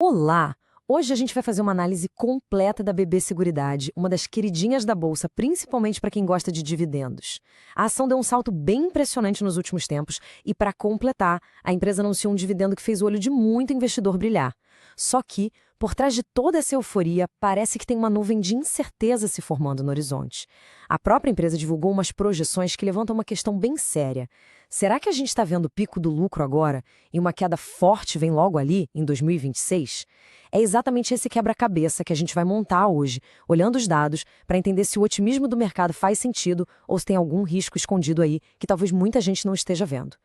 Olá! Hoje a gente vai fazer uma análise completa da BB Seguridade, uma das queridinhas da Bolsa, principalmente para quem gosta de dividendos. A ação deu um salto bem impressionante nos últimos tempos e, para completar, a empresa anunciou um dividendo que fez o olho de muito investidor brilhar. Só que, por trás de toda essa euforia, parece que tem uma nuvem de incerteza se formando no horizonte. A própria empresa divulgou umas projeções que levantam uma questão bem séria. Será que a gente está vendo o pico do lucro agora e uma queda forte vem logo ali, em 2026? É exatamente esse quebra-cabeça que a gente vai montar hoje, olhando os dados, para entender se o otimismo do mercado faz sentido ou se tem algum risco escondido aí que talvez muita gente não esteja vendo.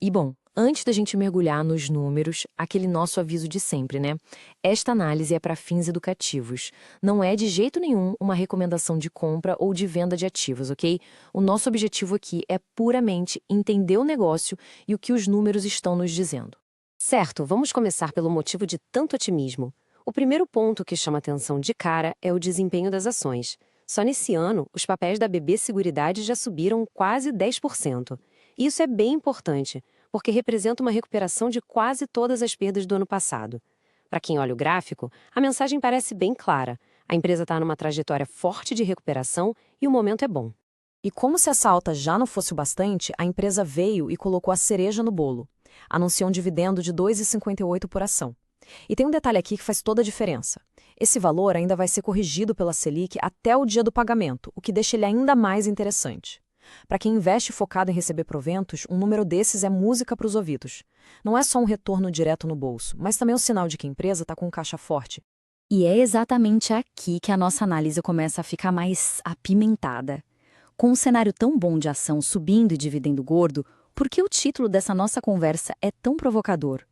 E bom, antes da gente mergulhar nos números, aquele nosso aviso de sempre, né? Esta análise é para fins educativos. Não é de jeito nenhum uma recomendação de compra ou de venda de ativos, ok? O nosso objetivo aqui é puramente entender o negócio e o que os números estão nos dizendo. Certo, vamos começar pelo motivo de tanto otimismo. O primeiro ponto que chama atenção de cara é o desempenho das ações. Só nesse ano, os papéis da BB Seguridade já subiram quase 10%. E isso é bem importante, porque representa uma recuperação de quase todas as perdas do ano passado. Para quem olha o gráfico, a mensagem parece bem clara. A empresa está numa trajetória forte de recuperação e o momento é bom. E como se essa alta já não fosse o bastante, a empresa veio e colocou a cereja no bolo. Anunciou um dividendo de R$ 2,58 por ação. E tem um detalhe aqui que faz toda a diferença. Esse valor ainda vai ser corrigido pela Selic até o dia do pagamento, o que deixa ele ainda mais interessante. Para quem investe focado em receber proventos, um número desses é música para os ouvidos. Não é só um retorno direto no bolso, mas também um sinal de que a empresa está com caixa forte. E é exatamente aqui que a nossa análise começa a ficar mais apimentada. Com um cenário tão bom de ação subindo e dividendo gordo, por que o título dessa nossa conversa é tão provocador?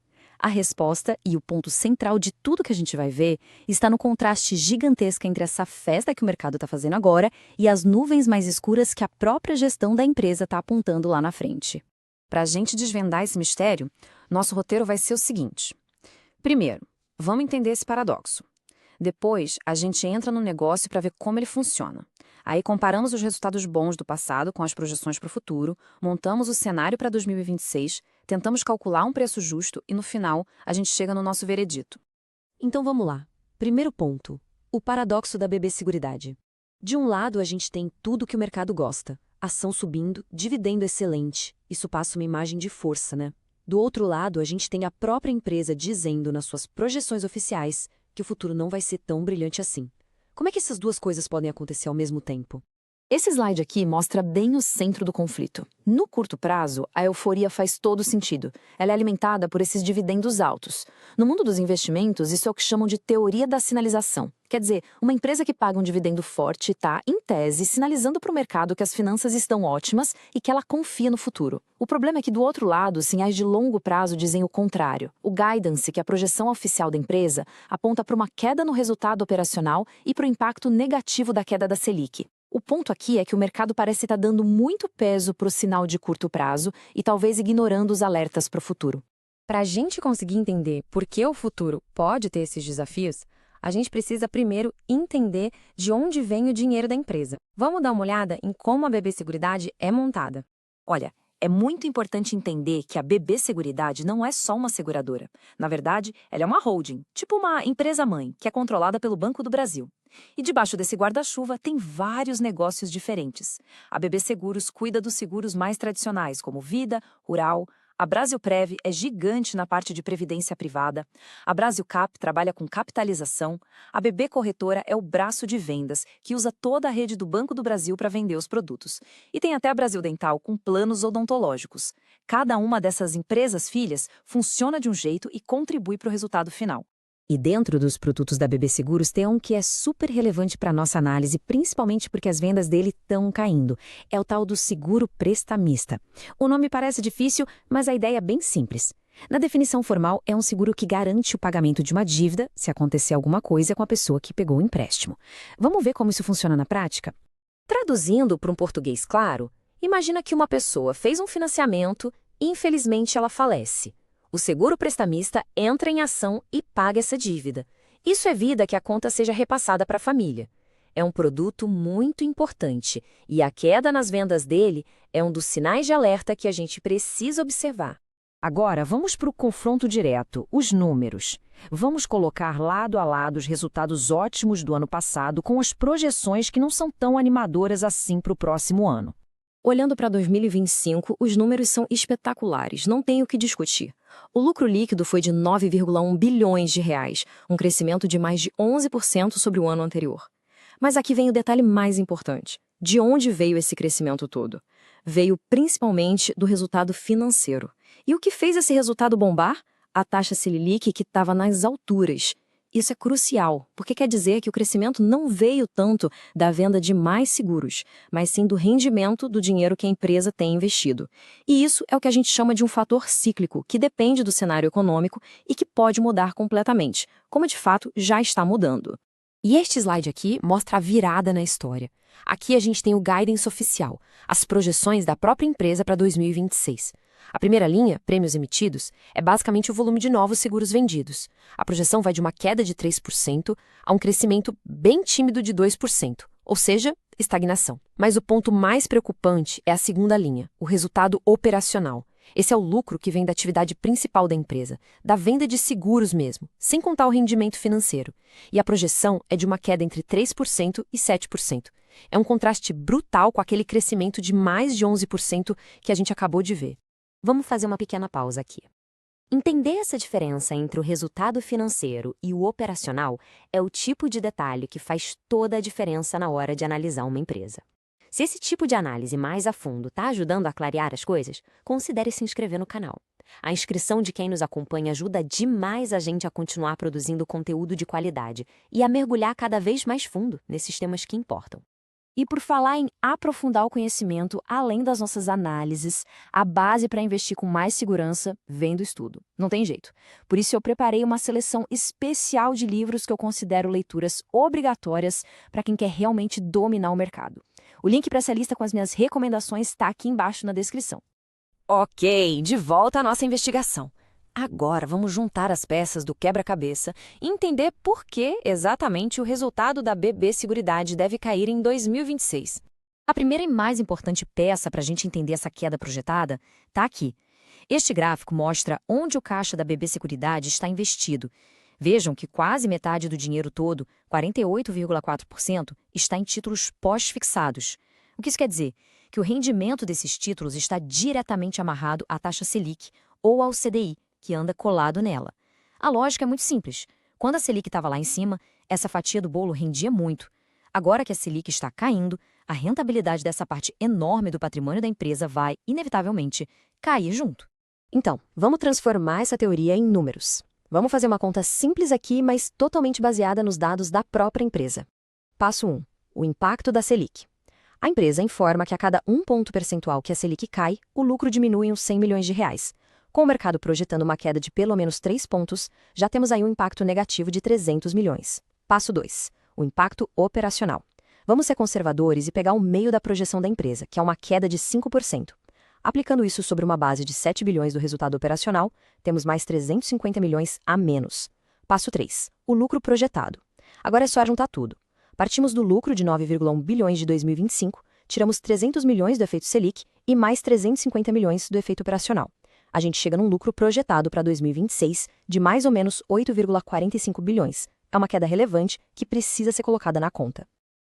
A resposta, e o ponto central de tudo que a gente vai ver, está no contraste gigantesco entre essa festa que o mercado está fazendo agora e as nuvens mais escuras que a própria gestão da empresa está apontando lá na frente. Para a gente desvendar esse mistério, nosso roteiro vai ser o seguinte. Primeiro, vamos entender esse paradoxo. Depois, a gente entra no negócio para ver como ele funciona. Aí comparamos os resultados bons do passado com as projeções para o futuro, montamos o cenário para 2026, tentamos calcular um preço justo e, no final, a gente chega no nosso veredito. Então vamos lá. Primeiro ponto, o paradoxo da BB Seguridade. De um lado, a gente tem tudo que o mercado gosta. Ação subindo, dividendo excelente. Isso passa uma imagem de força, né? Do outro lado, a gente tem a própria empresa dizendo nas suas projeções oficiais que o futuro não vai ser tão brilhante assim. Como é que essas duas coisas podem acontecer ao mesmo tempo? Esse slide aqui mostra bem o centro do conflito. No curto prazo, a euforia faz todo sentido. Ela é alimentada por esses dividendos altos. No mundo dos investimentos, isso é o que chamam de teoria da sinalização. Quer dizer, uma empresa que paga um dividendo forte está, em tese, sinalizando para o mercado que as finanças estão ótimas e que ela confia no futuro. O problema é que, do outro lado, sinais de longo prazo dizem o contrário. O guidance, que é a projeção oficial da empresa, aponta para uma queda no resultado operacional e para o impacto negativo da queda da Selic. O ponto aqui é que o mercado parece estar dando muito peso para o sinal de curto prazo e talvez ignorando os alertas para o futuro. Para a gente conseguir entender por que o futuro pode ter esses desafios, a gente precisa primeiro entender de onde vem o dinheiro da empresa. Vamos dar uma olhada em como a BB Seguridade é montada. Olha, é muito importante entender que a BB Seguridade não é só uma seguradora. Na verdade, ela é uma holding, tipo uma empresa-mãe, que é controlada pelo Banco do Brasil. E debaixo desse guarda-chuva tem vários negócios diferentes. A BB Seguros cuida dos seguros mais tradicionais, como vida, rural. A Brasilprev é gigante na parte de previdência privada. A Brasilcap trabalha com capitalização. A BB Corretora é o braço de vendas, que usa toda a rede do Banco do Brasil para vender os produtos. E tem até a Brasil Dental com planos odontológicos. Cada uma dessas empresas filhas funciona de um jeito e contribui para o resultado final. E dentro dos produtos da BB Seguros tem um que é super relevante para a nossa análise, principalmente porque as vendas dele estão caindo. É o tal do seguro prestamista. O nome parece difícil, mas a ideia é bem simples. Na definição formal, é um seguro que garante o pagamento de uma dívida se acontecer alguma coisa com a pessoa que pegou o empréstimo. Vamos ver como isso funciona na prática? Traduzindo para um português claro, imagina que uma pessoa fez um financiamento e, infelizmente, ela falece. O seguro prestamista entra em ação e paga essa dívida. Isso evita que a conta seja repassada para a família. É um produto muito importante e a queda nas vendas dele é um dos sinais de alerta que a gente precisa observar. Agora, vamos para o confronto direto, os números. Vamos colocar lado a lado os resultados ótimos do ano passado com as projeções que não são tão animadoras assim para o próximo ano. Olhando para 2025, os números são espetaculares, não tem o que discutir. O lucro líquido foi de 9,1 bilhões de reais, um crescimento de mais de 11% sobre o ano anterior. Mas aqui vem o detalhe mais importante. De onde veio esse crescimento todo? Veio principalmente do resultado financeiro. E o que fez esse resultado bombar? A taxa Selic, que estava nas alturas. Isso é crucial, porque quer dizer que o crescimento não veio tanto da venda de mais seguros, mas sim do rendimento do dinheiro que a empresa tem investido. E isso é o que a gente chama de um fator cíclico, que depende do cenário econômico e que pode mudar completamente, como de fato já está mudando. E este slide aqui mostra a virada na história. Aqui a gente tem o guidance oficial, as projeções da própria empresa para 2026. A primeira linha, prêmios emitidos, é basicamente o volume de novos seguros vendidos. A projeção vai de uma queda de 3% a um crescimento bem tímido de 2%, ou seja, estagnação. Mas o ponto mais preocupante é a segunda linha, o resultado operacional. Esse é o lucro que vem da atividade principal da empresa, da venda de seguros mesmo, sem contar o rendimento financeiro. E a projeção é de uma queda entre 3% e 7%. É um contraste brutal com aquele crescimento de mais de 11% que a gente acabou de ver. Vamos fazer uma pequena pausa aqui. Entender essa diferença entre o resultado financeiro e o operacional é o tipo de detalhe que faz toda a diferença na hora de analisar uma empresa. Se esse tipo de análise mais a fundo está ajudando a clarear as coisas, considere se inscrever no canal. A inscrição de quem nos acompanha ajuda demais a gente a continuar produzindo conteúdo de qualidade e a mergulhar cada vez mais fundo nesses temas que importam. E por falar em aprofundar o conhecimento, além das nossas análises, a base para investir com mais segurança vem do estudo. Não tem jeito. Por isso eu preparei uma seleção especial de livros que eu considero leituras obrigatórias para quem quer realmente dominar o mercado. O link para essa lista com as minhas recomendações está aqui embaixo na descrição. Ok, de volta à nossa investigação. Agora vamos juntar as peças do quebra-cabeça e entender por que exatamente o resultado da BB Seguridade deve cair em 2026. A primeira e mais importante peça para a gente entender essa queda projetada está aqui. Este gráfico mostra onde o caixa da BB Seguridade está investido. Vejam que quase metade do dinheiro todo, 48,4%, está em títulos pós-fixados. O que isso quer dizer? Que o rendimento desses títulos está diretamente amarrado à taxa Selic ou ao CDI, que anda colado nela. A lógica é muito simples. Quando a Selic estava lá em cima, essa fatia do bolo rendia muito. Agora que a Selic está caindo, a rentabilidade dessa parte enorme do patrimônio da empresa vai, inevitavelmente, cair junto. Então, vamos transformar essa teoria em números. Vamos fazer uma conta simples aqui, mas totalmente baseada nos dados da própria empresa. Passo 1. O impacto da Selic. A empresa informa que a cada 1 ponto percentual que a Selic cai, o lucro diminui em uns 100 milhões de reais. Com o mercado projetando uma queda de pelo menos 3 pontos, já temos aí um impacto negativo de 300 milhões. Passo 2. O impacto operacional. Vamos ser conservadores e pegar o meio da projeção da empresa, que é uma queda de 5%. Aplicando isso sobre uma base de 7 bilhões do resultado operacional, temos mais 350 milhões a menos. Passo 3. O lucro projetado. Agora é só juntar tudo. Partimos do lucro de 9,1 bilhões de 2025, tiramos 300 milhões do efeito Selic e mais 350 milhões do efeito operacional. A gente chega num lucro projetado para 2026 de mais ou menos 8,45 bilhões. É uma queda relevante que precisa ser colocada na conta.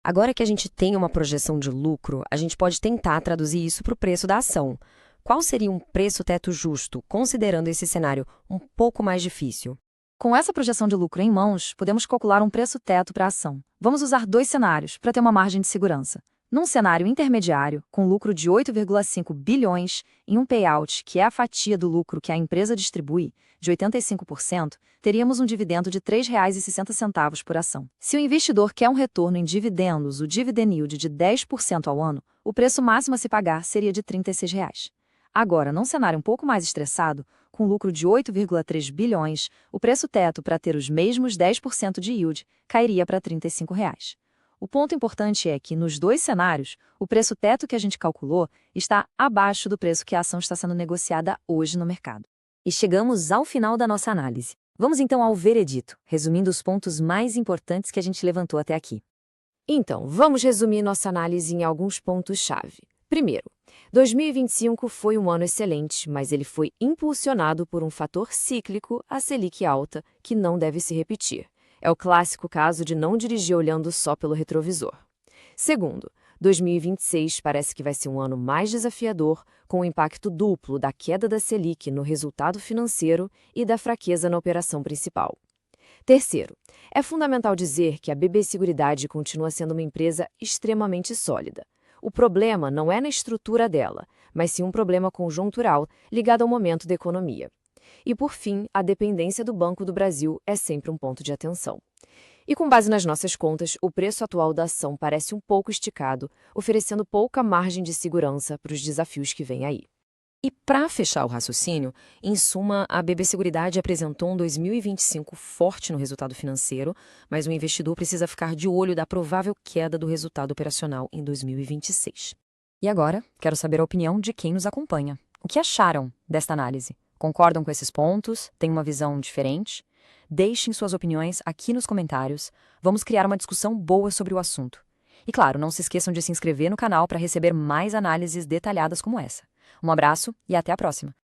Agora que a gente tem uma projeção de lucro, a gente pode tentar traduzir isso para o preço da ação. Qual seria um preço-teto justo, considerando esse cenário um pouco mais difícil? Com essa projeção de lucro em mãos, podemos calcular um preço-teto para a ação. Vamos usar 2 cenários para ter uma margem de segurança. Num cenário intermediário, com lucro de 8,5 bilhões, em um payout, que é a fatia do lucro que a empresa distribui, de 85%, teríamos um dividendo de R$ 3,60 por ação. Se o investidor quer um retorno em dividendos, o dividend yield de 10% ao ano, o preço máximo a se pagar seria de R$ 36. Agora, num cenário um pouco mais estressado, com lucro de 8,3 bilhões, o preço-teto para ter os mesmos 10% de yield cairia para R$ 35. O ponto importante é que, nos 2 cenários, o preço-teto que a gente calculou está abaixo do preço que a ação está sendo negociada hoje no mercado. E chegamos ao final da nossa análise. Vamos então ao veredito, resumindo os pontos mais importantes que a gente levantou até aqui. Então, vamos resumir nossa análise em alguns pontos-chave. Primeiro, 2025 foi um ano excelente, mas ele foi impulsionado por um fator cíclico, a Selic alta, que não deve se repetir. É o clássico caso de não dirigir olhando só pelo retrovisor. Segundo, 2026 parece que vai ser um ano mais desafiador, com o impacto duplo da queda da Selic no resultado financeiro e da fraqueza na operação principal. Terceiro, é fundamental dizer que a BB Seguridade continua sendo uma empresa extremamente sólida. O problema não é na estrutura dela, mas sim um problema conjuntural ligado ao momento da economia. E, por fim, a dependência do Banco do Brasil é sempre um ponto de atenção. E com base nas nossas contas, o preço atual da ação parece um pouco esticado, oferecendo pouca margem de segurança para os desafios que vêm aí. E para fechar o raciocínio, em suma, a BB Seguridade apresentou um 2025 forte no resultado financeiro, mas o investidor precisa ficar de olho da provável queda do resultado operacional em 2026. E agora, quero saber a opinião de quem nos acompanha. O que acharam desta análise? Concordam com esses pontos? Têm uma visão diferente? Deixem suas opiniões aqui nos comentários. Vamos criar uma discussão boa sobre o assunto. E claro, não se esqueçam de se inscrever no canal para receber mais análises detalhadas como essa. Um abraço e até a próxima!